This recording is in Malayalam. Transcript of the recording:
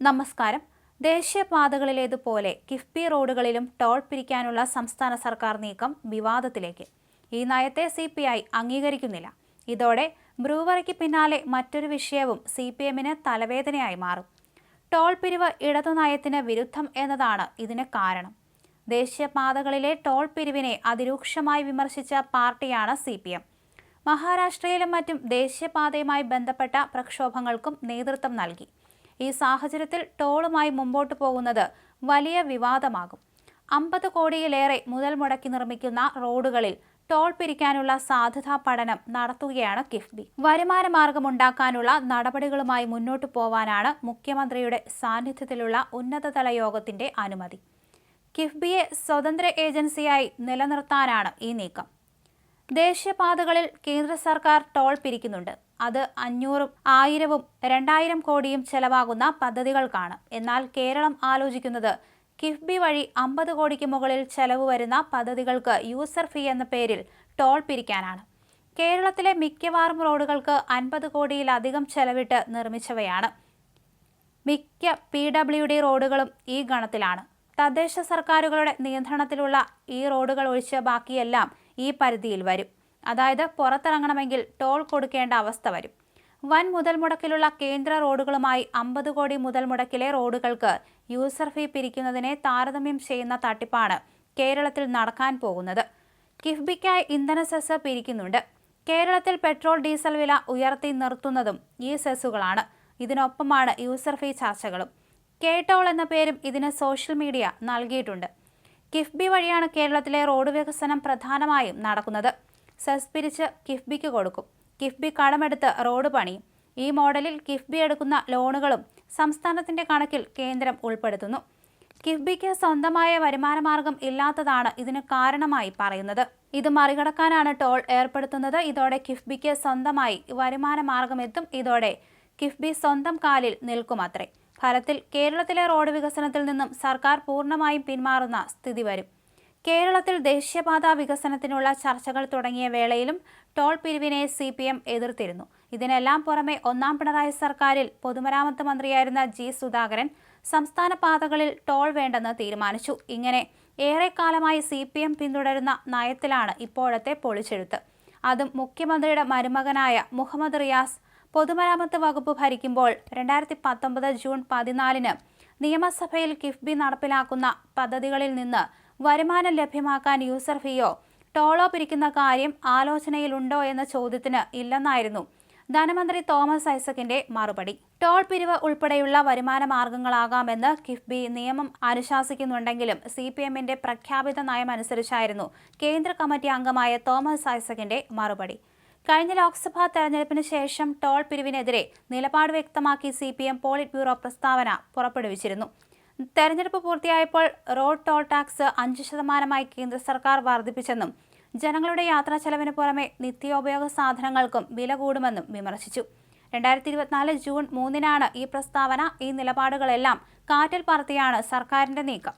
നമസ്കാരം. ദേശീയപാതകളിലേതുപോലെ കിഫ്ബി റോഡുകളിലും ടോൾ പിരിക്കാനുള്ള സംസ്ഥാന സർക്കാർ നീക്കം വിവാദത്തിലേക്ക്. ഈ നയത്തെ CPI അംഗീകരിക്കുന്നില്ല. ഇതോടെ ബ്രൂവറിക്ക് പിന്നാലെ മറ്റൊരു വിഷയവും CPMന് തലവേദനയായി മാറും. ടോൾ പിരിവ് ഇടതുനയത്തിന് വിരുദ്ധം എന്നതാണ് ഇതിന് കാരണം. ദേശീയപാതകളിലെ ടോൾ പിരിവിനെ അതിരൂക്ഷമായി വിമർശിച്ച പാർട്ടിയാണ് CPM. മഹാരാഷ്ട്രയിലും മറ്റും ദേശീയപാതയുമായി ബന്ധപ്പെട്ട പ്രക്ഷോഭങ്ങൾക്കും നേതൃത്വം നൽകി. ഈ സാഹചര്യത്തിൽ ടോളുമായി മുമ്പോട്ട് പോകുന്നത് വലിയ വിവാദമാകും. 50 കോടിയിലേറെ മുതൽ മുടക്കി നിർമ്മിക്കുന്ന റോഡുകളിൽ ടോൾ പിരിക്കാനുള്ള സാധ്യതാ പഠനം നടത്തുകയാണ് കിഫ്ബി. വരുമാന മാർഗമുണ്ടാക്കാനുള്ള നടപടികളുമായി മുന്നോട്ടു പോവാനാണ് മുഖ്യമന്ത്രിയുടെ സാന്നിധ്യത്തിലുള്ള ഉന്നതതല യോഗത്തിന്റെ അനുമതി. കിഫ്ബിയെ സ്വതന്ത്ര ഏജൻസിയായി നിലനിർത്താനാണ് ഈ നീക്കം. ദേശീയപാതകളിൽ കേന്ദ്ര സർക്കാർ ടോൾ പിരിക്കുന്നുണ്ട്. അത് 500, 1000, 2000 കോടിയും ചെലവാകുന്ന പദ്ധതികൾക്കാണ്. എന്നാൽ കേരളം ആലോചിക്കുന്നത് കിഫ്ബി വഴി 50 കോടിക്ക് മുകളിൽ ചെലവ് വരുന്ന പദ്ധതികൾക്ക് യൂസർ ഫീ എന്ന പേരിൽ ടോൾ പിരിക്കാനാണ്. കേരളത്തിലെ മിക്കവാറും റോഡുകൾക്ക് 50 കോടിയിലധികം ചെലവിട്ട് നിർമ്മിച്ചവയാണ്. മിക്ക PWD റോഡുകളും ഈ ഗണത്തിലാണ്. തദ്ദേശ സർക്കാരുകളുടെ നിയന്ത്രണത്തിലുള്ള ഈ റോഡുകൾ ഒഴിച്ച് ബാക്കിയെല്ലാം ഈ പരിധിയിൽ വരും. അതായത് പുറത്തിറങ്ങണമെങ്കിൽ ടോൾ കൊടുക്കേണ്ട അവസ്ഥ വരും. വൻ മുതൽ മുടക്കിലുള്ള കേന്ദ്ര റോഡുകളുമായി 50 കോടി മുതൽ മുടക്കിലെ റോഡുകൾക്ക് യൂസർ ഫീ പിരിക്കുന്നതിനെ താരതമ്യം ചെയ്യുന്ന തട്ടിപ്പാണ് കേരളത്തിൽ നടക്കാൻ പോകുന്നത്. കിഫ്ബിക്കായി ഇന്ധന സെസ് പിരിക്കുന്നുണ്ട്. കേരളത്തിൽ പെട്രോൾ ഡീസൽ വില ഉയർത്തി നിർത്തുന്നതും ഈ സെസ്സുകളാണ്. ഇതിനൊപ്പമാണ് യൂസർ ഫീ ചർച്ചകളും. ടോൾ എന്ന പേരും ഇതിന് സോഷ്യൽ മീഡിയ നൽകിയിട്ടുണ്ട്. കിഫ്ബി വഴിയാണ് കേരളത്തിലെ റോഡ് വികസനം പ്രധാനമായും നടക്കുന്നത്. സെസ് പിരിച്ച് കിഫ്ബിക്ക് കൊടുക്കും. കിഫ്ബി കടമെടുത്ത് റോഡ് പണിയും. ഈ മോഡലിൽ കിഫ്ബി എടുക്കുന്ന ലോണുകളും സംസ്ഥാനത്തിന്റെ കണക്കിൽ കേന്ദ്രം ഉൾപ്പെടുത്തുന്നു. കിഫ്ബിക്ക് സ്വന്തമായ വരുമാനമാർഗം ഇല്ലാത്തതാണ് ഇതിന് കാരണമായി പറയുന്നത്. ഇത് മറികടക്കാനാണ് ടോൾ ഏർപ്പെടുത്തുന്നത്. ഇതോടെ കിഫ്ബിക്ക് സ്വന്തമായി വരുമാന മാർഗമെത്തും. ഇതോടെ കിഫ്ബി സ്വന്തം കാലിൽ നിൽക്കുമത്രേ. ഫലത്തിൽ കേരളത്തിലെ റോഡ് വികസനത്തിൽ നിന്നും സർക്കാർ പൂർണ്ണമായും പിന്മാറുന്ന സ്ഥിതി വരും. കേരളത്തിൽ ദേശീയപാത വികസനത്തിനുള്ള ചർച്ചകൾ തുടങ്ങിയ വേളയിലും ടോൾ പിരിവിനെ CPM എതിർത്തിരുന്നു. ഇതിനെല്ലാം പുറമെ ഒന്നാം പിണറായി സർക്കാരിൽ പൊതുമരാമത്ത് മന്ത്രിയായിരുന്ന G. സുധാകരൻ സംസ്ഥാന പാതകളിൽ ടോൾ വേണ്ടെന്ന് തീരുമാനിച്ചു. ഇങ്ങനെ ഏറെക്കാലമായി CPM പിന്തുടരുന്ന നയത്തിലാണ് ഇപ്പോഴത്തെ പൊളിച്ചെഴുത്ത്. അതും മുഖ്യമന്ത്രിയുടെ മരുമകനായ മുഹമ്മദ് റിയാസ് പൊതുമരാമത്ത് വകുപ്പ് ഭരിക്കുമ്പോൾ 2019 ജൂൺ 14 നിയമസഭയിൽ കിഫ്ബി നടപ്പിലാക്കുന്ന പദ്ധതികളിൽ നിന്ന് വരുമാനം ലഭ്യമാക്കാൻ യൂസർ ഫീയോ ടോളോ പിരിക്കുന്ന കാര്യം ആലോചനയിലുണ്ടോ എന്ന ചോദ്യത്തിന് ഇല്ലെന്നായിരുന്നു ധനമന്ത്രി തോമസ് ഐസക്കിന്റെ മറുപടി. ടോൾ പിരിവ് ഉൾപ്പെടെയുള്ള വരുമാന മാർഗങ്ങളാകാമെന്ന് കിഫ്ബി നിയമം അനുശാസിക്കുന്നുണ്ടെങ്കിലും CPMന്റെ പ്രഖ്യാപിത നയമനുസരിച്ചായിരുന്നു കേന്ദ്ര കമ്മിറ്റി അംഗമായ തോമസ് ഐസക്കിന്റെ മറുപടി. കഴിഞ്ഞ ലോക്സഭാ തെരഞ്ഞെടുപ്പിന് ശേഷം ടോൾ പിരിവിനെതിരെ നിലപാട് വ്യക്തമാക്കി CPM പോളിറ്റ് ബ്യൂറോ പ്രസ്താവന പുറപ്പെടുവിച്ചിരുന്നു. തെരഞ്ഞെടുപ്പ് പൂർത്തിയായപ്പോൾ റോഡ് ടോൾ ടാക്സ് 5% കേന്ദ്ര സർക്കാർ വർദ്ധിപ്പിച്ചെന്നും ജനങ്ങളുടെ യാത്രാ ചെലവിന് പുറമെ നിത്യോപയോഗ സാധനങ്ങൾക്കും വില കൂടുമെന്നും വിമർശിച്ചു. 2024 ജൂൺ 3 ഈ പ്രസ്താവന. ഈ നിലപാടുകളെല്ലാം കാറ്റിൽ പറത്തിയാണ് സർക്കാരിന്റെ നീക്കം.